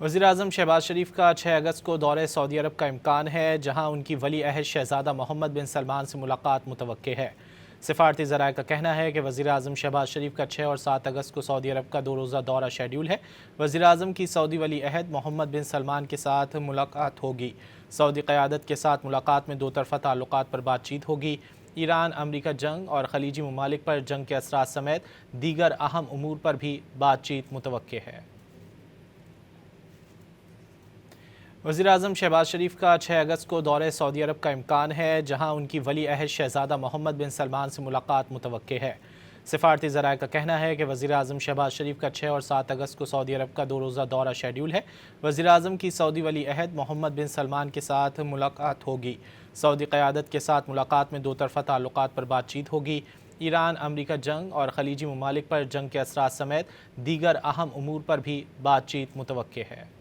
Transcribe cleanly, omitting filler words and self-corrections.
वज़ीर-ए-आज़म शहबाज शरीफ का 6 अगस्त को दौरे सऊदी अरब का इम्कान है, जहां उनकी वली अहद शहज़ादा मोहम्मद बिन सलमान से मुलाकात मुतवक्के है। सिफारती ज़राए का कहना है कि वज़ीर-ए-आज़म शहबाज शरीफ का 6 और 7 अगस्त को सऊदी अरब का 2 रोज़ा दौरा शेड्यूल है। वज़ीर-ए-आज़म की सऊदी वली अहद मोहम्मद बिन सलमान के साथ मुलाकात होगी। सऊदी क़यादत के साथ मुलाकात में दो तरफ़ा ताल्लुकात पर बातचीत होगी। ईरान अमरीका जंग और खलीजी ममालिक पर जंग के असरात समेत दीगर अहम उमूर पर भी बातचीत मुतवक्के है। वज़ीर-ए-आज़म शहबाज शरीफ का 6 अगस्त को दौरे सऊदी अरब का इम्कान है, जहां उनकी वली अहद शहज़ादा मोहम्मद बिन सलमान से मुलाकात मुतवक्के है। सिफारती ज़राए का कहना है कि वज़ीर-ए-आज़म शहबाज शरीफ का 6 और 7 अगस्त को सऊदी अरब का 2 रोज़ा दौरा शेड्यूल है। वज़ीर-ए-आज़म की सऊदी वली अहद मोहम्मद बिन सलमान के साथ मुलाकात होगी। सऊदी क़यादत के साथ मुलाकात में दो तरफ़ा ताल्लुकात पर बातचीत होगी। ईरान अमरीका जंग और खलीजी ममालिक पर जंग के असरात समेत दीगर अहम उमूर पर भी बातचीत मुतवक्के है।